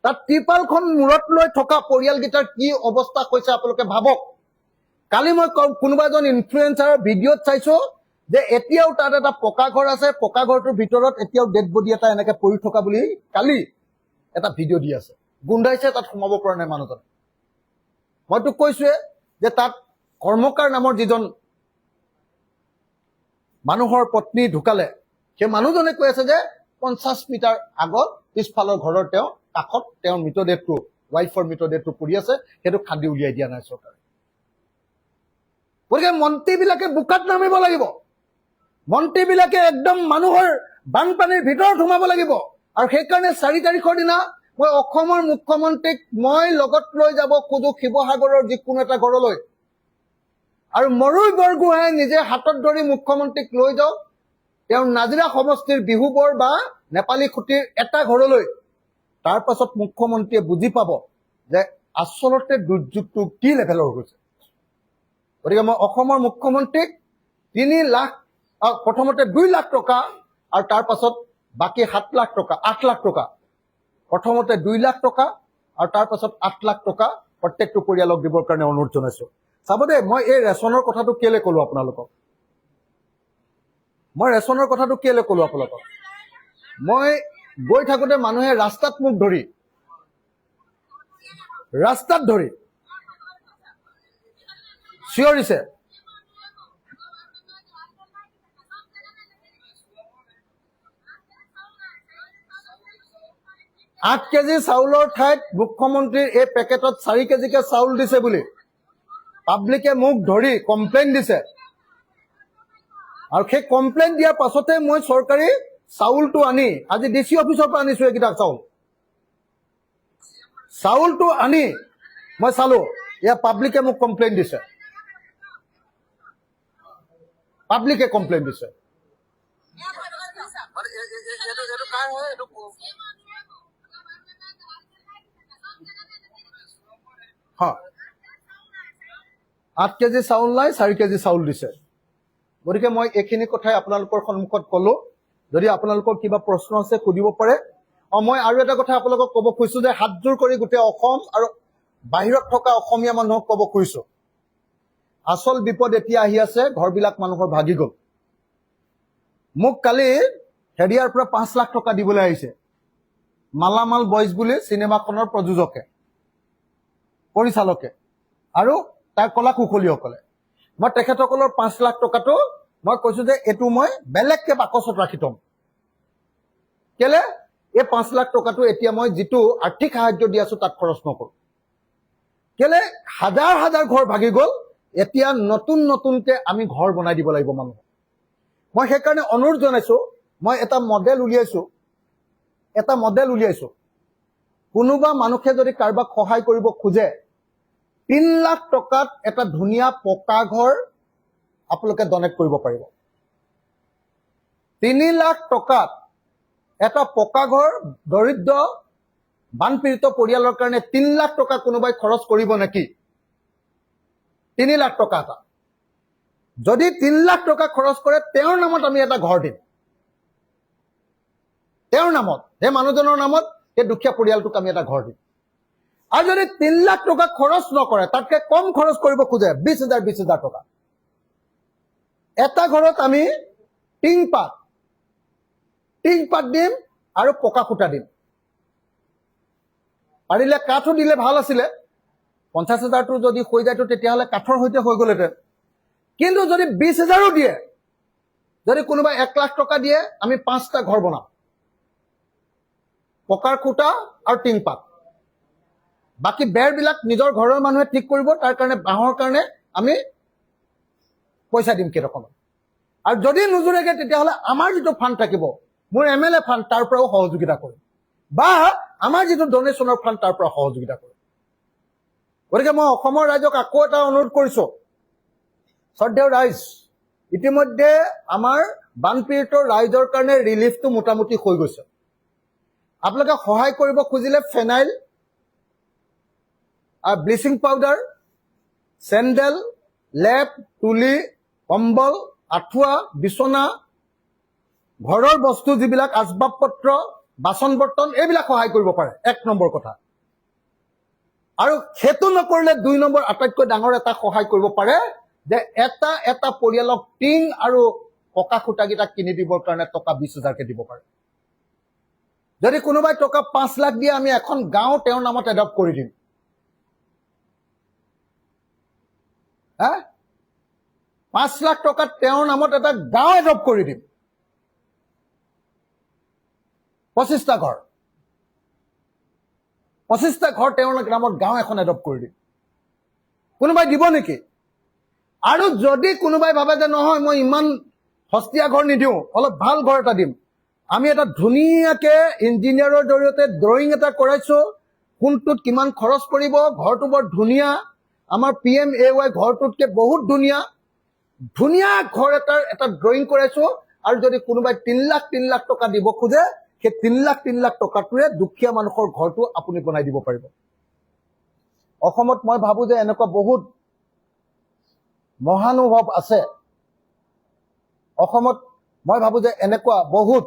S1: তাত ত্ৰিপালখন মূৰত লৈ থকা পৰিয়ালকেইটাৰ কি অৱস্থা হৈছে আপোনালোকে ভাবক। কালি মই কোনোবা এজন ইনফ্লুৱেঞ্চাৰৰ ভিডিঅ'ত চাইছো যে এতিয়াও তাত এটা পকা ঘৰ আছে, পকা ঘৰটোৰ ভিতৰত এতিয়াও ডেড বডি এটা এনেকে পৰি থকা বুলি কালি এটা ভিডিঅ' দি আছে। গোন্ধাইছে, তাত সোমাব পৰা নাই মানুহজনে। মই তোক কৈছোৱে যে তাত কৰ্মকাৰ নামৰ যিজন মানুহৰ পত্নী ঢুকালে, সেই মানুহজনে কৈ আছে যে 50 মিটাৰ আগত পিছফালৰ ঘৰৰ কাষত তেওঁৰ মৃতদেহটো, ৱাইফৰ মৃতদেহটো পৰি আছে, সেইটো খান্দি উলিয়াই দিয়া নাই চৰকাৰে। গতিকে মন্ত্ৰীবিলাকে বোকাত নামিব লাগিব, মন্ত্ৰীবিলাকে একদম মানুহৰ বানপানীৰ ভিতৰত সোমাব লাগিব। আৰু সেইকাৰণে 4 তাৰিখৰ দিনা মই অসমৰ মুখ্যমন্ত্ৰীক মই লগত লৈ যাব খোজো শিৱসাগৰৰ যিকোনো এটা ঘৰলৈ, আৰু ময়ূৰ বৰগোহাঁয়ে নিজে হাতত ধৰি মুখ্যমন্ত্ৰীক লৈ যাওক তেওঁৰ নাজিৰা সমষ্টিৰ বিহুবৰ বা নেপালী খুঁটিৰ এটা ঘৰলৈ। তাৰ পাছত মুখ্যমন্ত্ৰীয়ে বুজি পাব যে আচলতে দুৰ্যোগটো কি লেভেলৰ হৈছে। গতিকে মই অসমৰ মুখ্যমন্ত্ৰীক 3 লাখ, প্ৰথমতে 2 লাখ টকা আৰু তাৰ পাছত বাকী 7 লাখ টকা, 8 লাখ টকা, প্ৰথমতে 2 লাখ টকা আৰু তাৰ পাছত 8 লাখ টকা প্ৰত্যেকটো পৰিয়ালক দিবৰ কাৰণে অনুৰোধ জনাইছো। চাব দেই, মই এই ৰেচনৰ কথাটো কেলে ক'লো আপোনালোকক, মই গৈ থাকোঁতে মানুহে ৰাস্তাত মোক ধৰি চিঞৰিছে, 8 কেজি চাউলৰ ঠাইত মুখ্যমন্ত্ৰীৰ এই পেকেটত 4 কেজিকে চাউল দিছে বুলি পাব্লিকে মোক ধৰি কমপ্লেইন দিছে। আৰু সেই কমপ্লেইন দিয়াৰ পাছতে মই চৰকাৰী চাউলটো আনি, আজি ডিচি অফিচৰ পৰা আনিছো এইকেইটা চাউলটো আনি মই চালো, এয়া পাব্লিকে মোক কমপ্লেইন দিছে, পাব্লিকে কমপ্লেইন দিছে। হ্যাঁ, 8 কেজি চাউল নাই, 4 কেজি চাউল দিছে। গতিকে মই এইখিনি কথাই আপোনালোকৰ সন্মুখত ক'লো। যদি আপোনালোকৰ কিবা প্ৰশ্ন আছে সুধিব পাৰে। মই আৰু এটা কথা আপোনালোকক ক'ব খুজিছো যে হাতযোৰ কৰি গোটেই অসম আৰু বাহিৰত থকা অসমীয়া মানুহক ক'ব খুজিছো, আচল বিপদ এতিয়া আহি আছে, ঘৰবিলাক মানুহৰ ভাগি গ'ল। মোক কালি হেৰিয়াৰ পৰা 5 লাখ টকা দিবলৈ আহিছে, মালামাল বয়জ বুলি চিনেমাখনৰ প্ৰযোজকে, পৰিচালকে আৰু তাৰ কলা কুশলীসকলে। মই তেখেতসকলৰ 5 লাখ টকাটো মই কৈছো যে এইটো মই বেলেগকে বাকচত ৰাখি থম। কেলে? এই 5 লাখ টকাটো এতিয়া মই যিটো আৰ্থিক সাহায্য দি আছো তাত খৰচ নকৰো। কেলে? হাজাৰ হাজাৰ ঘৰ ভাগি গ'ল, এতিয়া নতুনকে আমি ঘৰ বনাই দিব লাগিব মানুহক। মই সেইকাৰণে অনুৰোধ জনাইছো, মই এটা মডেল উলিয়াইছো, কোনোবা মানুহে যদি কাৰোবাক সহায় কৰিব খোজে 3 লাখ টকাত এটা ধুনীয়া পকা ঘৰ আপোনালোকে ডনেট কৰিব পাৰিব। 3 লাখ টকাত এটা পকা ঘৰ দৰিদ্ৰ বানপীড়িত পৰিয়ালৰ কাৰণে 3 লাখ টকা কোনোবাই খৰচ কৰিব নেকি? 3 লাখ টকা এটা যদি 3 লাখ টকা খৰচ কৰে, তেওঁৰ নামত আমি এটা ঘৰ দিম, তেওঁৰ নামত, সেই মানুহজনৰ নামত সেই দুখীয়া পৰিয়ালটোক আমি এটা ঘৰ দিম। আৰু যদি 3 লাখ টকা খৰচ নকৰে, তাতকে কম খৰচ কৰিব খোজে 20,000 টকা, এটা ঘৰত আমি টিংপাত দিম আৰু পকা খুঁটা দিম। পাৰিলে কাঠো দিলে ভাল আছিলে, 50,000টো যদি হৈ যায়তো তেতিয়াহ'লে কাঠৰ সৈতে হৈ গ'লহেঁতেন। কিন্তু যদি 20,000ও দিয়ে, যদি কোনোবাই 1 লাখ টকা দিয়ে, আমি 5টা ঘৰ বনাম, পকাৰ খুঁটা আৰু টিংপাত। বাকী বেৰবিলাক নিজৰ ঘৰৰ মানুহে ঠিক কৰিব, তাৰ কাৰণে বাঁহৰ কাৰণে আমি পইচা দিম কেইটকামান। আৰু যদি নোজোৰেগে তেতিয়াহ'লে আমাৰ যিটো ফাণ্ড থাকিব, মোৰ MLA ফাণ্ড, তাৰ পৰাও সহযোগিতা কৰিম, বা আমাৰ যিটো ডনেশ্যনৰ ফাণ্ড তাৰ পৰা সহযোগিতা কৰিম। গতিকে মই অসমৰ ৰাইজক আকৌ এটা অনুৰোধ কৰিছোঁ, শ্ৰদ্ধেয় ৰাইজ, ইতিমধ্যে আমাৰ বানপীড়িত ৰাইজৰ কাৰণে ৰিলিফটো মোটামুটি হৈ গৈছে। আপোনালোকে সহায় কৰিব খুজিলে ফেনাইল, ব্লিচিং পাউডাৰ, চেণ্ডেল, লেপ, তুলি, কম্বল, আঁঠুৱা, বিচনা, ঘৰৰ বস্তু যিবিলাক আচবাব পত্ৰ, বাচন বৰ্তন, এইবিলাক সহায় কৰিব পাৰে, 1 নম্বৰ কথা। আৰু সেইটো নকৰিলে 2 নম্বৰ আটাইতকৈ ডাঙৰ এটা সহায় কৰিব পাৰে যে এটা পৰিয়ালক টিং আৰু পকা খুঁটাকেইটা কিনি দিবৰ কাৰণে টকা 20,000কে দিব পাৰে। যদি কোনোবাই টকা 5 লাখ দিয়ে, আমি এখন গাঁও তেওঁৰ নামত এডপ্ট কৰি দিম। 5 লাখ টকাত তেওঁৰ নামত এটা গাঁও এডপ্ট কৰি দিম, 25টা ঘৰ। 25টা ঘৰ তেওঁৰ নামত গাঁও এখন এডপ্ট কৰি দিম। কোনোবাই দিব নেকি? আৰু যদি কোনোবাই ভাবে যে নহয়, মই ইমান সস্তীয়া ঘৰ নিদিওঁ, অলপ ভাল ঘৰ এটা দিম, আমি এটা ধুনীয়াকে ইঞ্জিনিয়াৰৰ জৰিয়তে ড্ৰয়িং এটা কৰাইছোঁ, কোনটোত কিমান খৰচ পৰিব, ঘৰটো বৰ ধুনীয়া, আমাৰ PMAY ঘৰটোতকে বহুত ধুনীয়া, ধুনীয়া ঘৰ এটা ড্ৰয়িং কৰাইছোঁ। আৰু যদি কোনোবাই 3 লাখ টকা দিব খোজে, সেই 3 লাখ টকাটোৰে দুখীয়া মানুহৰ ঘৰটো আপুনি বনাই দিব পাৰিব। অসমত মই ভাবো যে এনেকুৱা বহুত মহানুভৱ আছে। অসমত মই ভাবো যে এনেকুৱা বহুত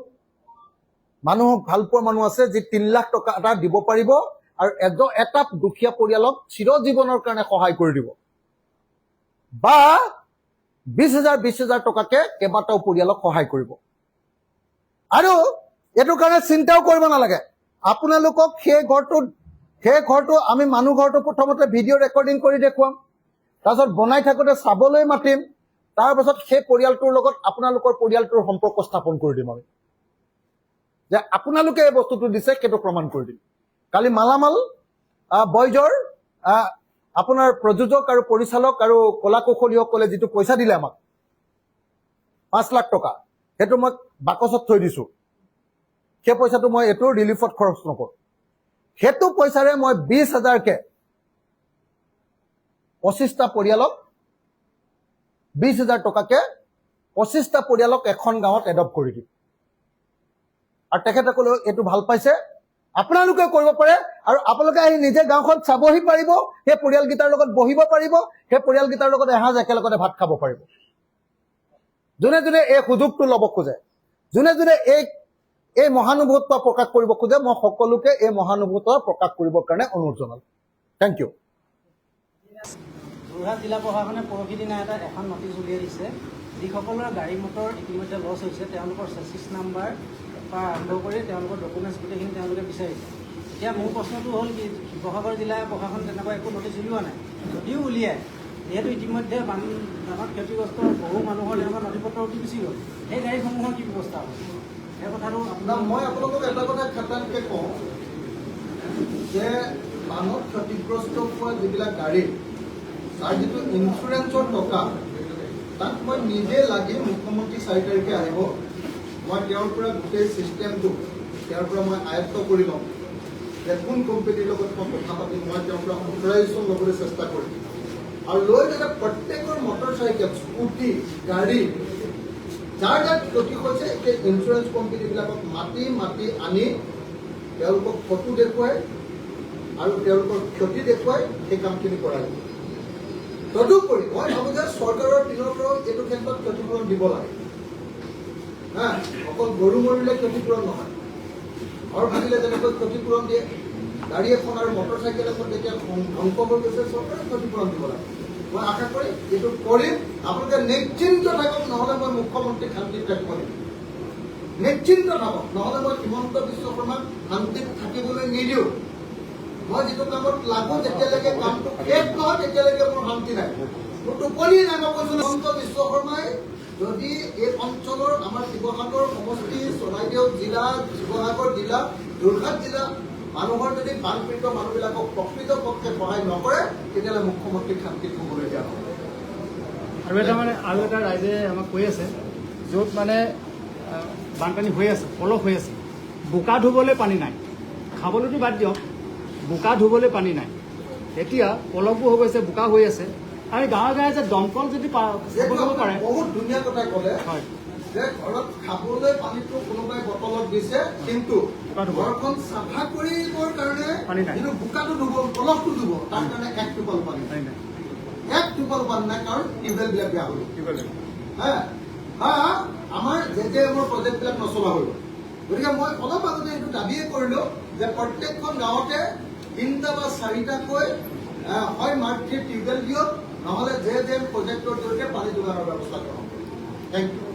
S1: মানুহক ভালপোৱা মানুহ আছে, যি 3 লাখ টকা এটা দিব পাৰিব আৰু এটা দুখীয়া পৰিয়ালক চিৰজীৱনৰ কাৰণে সহায় কৰি দিব, বা 20,000 টকাকে কেইবাটাও পৰিয়ালক সহায় কৰিব। আৰু এইটো কাৰণে চিন্তাও কৰিব নালাগে। আপোনালোকক সেই ঘৰটো আমি মানুহ ঘৰটো প্ৰথমতে ভিডিঅ' ৰেকৰ্ডিং কৰি দেখুৱাম, তাৰপিছত বনাই থাকোঁতে চাবলৈ মাতিম, তাৰপাছত সেই পৰিয়ালটোৰ লগত আপোনালোকৰ পৰিয়ালটোৰ সম্পৰ্ক স্থাপন কৰি দিম আমি, যে আপোনালোকে এই বস্তুটো দিছে সেইটো প্ৰমাণ কৰি দিম। কালি মালামাল বয়জৰ আপোনাৰ প্ৰযোজক আৰু পৰিচালক আৰু কলা কৌশলীসকলে যিটো পইচা দিলে আমাক 5 লাখ টকা, সেইটো মই বাকচত থৈ দিছোঁ। সেই পইচাটো মই এইটো ৰিলিফত খৰচ নকৰোঁ। সেইটো পইচাৰে মই 20,000কে 25টা পৰিয়ালক 20,000 টকাকে 25টা পৰিয়ালক এখন গাঁৱত এডপ্ট কৰি দিম। আৰু তেখেতসকলেও এইটো ভাল পাইছে। আপোনালোকে কৰিব পাৰে, আৰু আপোনালোকে আহি নিজে গাঁওখন চাবহি পাৰিব, সেই পৰিয়ালকেইটাৰ লগত বহিব পাৰিব, সেই পৰিয়ালকেইটাৰ লগত এসাঁজ একেলগতে ভাত খাব পাৰিব। যোনে যোনে এই সুযোগটো ল'ব খোজে, যোনে যোনে এই মহানুভৱত্ব প্ৰকাশ কৰিব খোজে, মই সকলোকে এই মহানুভৱত্ব প্ৰকাশ কৰিবৰ কাৰণে অনুৰোধ জনালোঁ। Thank U.
S2: যোৰহাট জিলা প্ৰশাসনে পৰহি দিনা এখন নটিচ উলিয়াই দিছে, যিসকলৰ গাড়ী মটৰ ইতিমধ্যে লছ হৈছে তেওঁলোকৰ চেচিছ নাম্বাৰ পৰা আৰম্ভ কৰি তেওঁলোকৰ ডকুমেণ্টছ গোটেইখিনি তেওঁলোকে বিচাৰিছে। এতিয়া মোৰ প্ৰশ্নটো হ'ল কি, শিৱসাগৰ জিলা প্ৰশাসন তেনেকুৱা একো নটিচ উলিওৱা নাই। যদিও উলিয়ায়, যিহেতু ইতিমধ্যে বানত ক্ষতিগ্ৰস্ত বহু মানুহৰ তেনেকুৱা নথিপত্ৰ উঠি গুচি গ'ল, সেই গাড়ীসমূহৰ কি ব্যৱস্থা হ'ব? সেই কথাটো
S1: মই আপোনালোকক এটা কথা খাটাংকে কওঁ যে বানত ক্ষতিগ্ৰস্ত হোৱা যিবিলাক গাড়ী, তাৰ যিটো ইঞ্চুৰেঞ্চৰ টকা, তাত মই নিজে লাগি মুখ্যমন্ত্ৰী 4 তাৰিখে আহিব, মই তেওঁৰ পৰা গোটেই ছিষ্টেমটো তেওঁৰ পৰা মই আয়ত্ব কৰি ল'ম, যে কোন কোম্পানীৰ লগত মই কথা পাতি মই তেওঁৰ পৰা অথৰাইজেশ্যন ল'বলৈ চেষ্টা কৰিম। আৰু লৈ যাতে প্ৰত্যেকৰ মটৰচাইকেল, স্কুটি, গাড়ী যাৰ যাৰ ক্ষতি হৈছে, সেই ইঞ্চুৰেঞ্চ কোম্পানীবিলাকক মাতি আনি তেওঁলোকক ফটো দেখুৱাই আৰু তেওঁলোকৰ ক্ষতি দেখুৱাই সেই কামখিনি কৰাই। তদুপৰি মই ভাবোঁ যে চৰকাৰৰ পিনৰ পৰাও এইটো ক্ষেত্ৰত ক্ষতিপূৰণ দিব লাগে। অকল গৰু মৰিলে ক্ষতিপূৰণ নহয়, ঘৰ ভাঙিলে যেনেকৈ ক্ষতিপূৰণ দিয়ে, গাড়ী এখন আৰু মটৰচাইকেল এখন যেতিয়া ধ্বংস হৈ গৈছে, চৰকাৰে ক্ষতিপূৰণ দিব লাগে। মই আশা কৰি এইটো কৰিম। আপোনালোকে নিশ্চিন্ত থাকক, নহ'লে মই মুখ্যমন্ত্ৰীক শান্তিত ৰাখিব লাগিব। নিশ্চিন্ত থাকক, নহ'লে মই হিমন্ত বিশ্ব শৰ্মাক শান্তিত থাকিবলৈ নিদিওঁ। মই যিটো কামত লাগো যেতিয়ালৈকে কামটো শেষ নহয় তেতিয়ালৈকে মোৰ শান্তি নাই, মোৰ টোপনি নাই। মই কৈছো হিমন্ত বিশ্ব শৰ্মাই যদি এই অঞ্চলৰ আমাৰ শিৱসাগৰ সমষ্টি, চৰাইদেউ জিলা, শিৱসাগৰ জিলা, যোৰহাট জিলা মানুহৰ যদি বানপীড়িত মানুহবিলাকক প্ৰকৃতপক্ষে সহায় নকৰে তেতিয়াহ'লে মুখ্যমন্ত্ৰীক শান্তিত শুবলৈ দিয়া হ'ব।
S3: আৰু এটা ৰাইজে আমাক কৈ আছে য'ত মানে বানপানী হৈ আছে, পলস হৈ আছে, বোকা ধুবলৈ পানী নাই, খাবলৈতো বাদ দিয়ক, বোকা ধুবলৈ পানী নাই। এতিয়া পলসবোৰ হৈ গৈছে, বোকা হৈ আছে, আৰু গাঁৱে গাঁৱে যে দমকল যদি স্থাপন কৰিব পাৰে।
S1: বহুত ধুনীয়া কথা ক'লে
S3: হয়
S1: যে ঘৰত খাবলৈ পানীটো কোনোবাই বটলত দিছে, কিন্তু ঘৰখন চাফা কৰিবৰ কাৰণে
S3: পানী নাই।
S1: কিন্তু বোকাটো ধুব, পলসটো ধুব, তাৰ কাৰণে এক টোপাল পানী নাই,
S3: নাই
S1: এক টোপাল পানী নাই, কাৰণ টিউবৱেলবিলাক বেয়া হ'ল। আমাৰ JJM-ৰ প্ৰজেক্টবিলাক নচলা হ'ল। গতিকে মই অলপ আগতে এইটো দাবীয়ে কৰিলো যে প্ৰত্যেকখন গাঁৱতে 3টা বা 4টাকৈ হয় মাৰ্কথ্ৰি টিউবৱেল দিয়ক, নহ'লে JJM প্ৰজেক্টৰ জৰিয়তে পানী যোগানৰ ব্যৱস্থা কৰক। Thank U.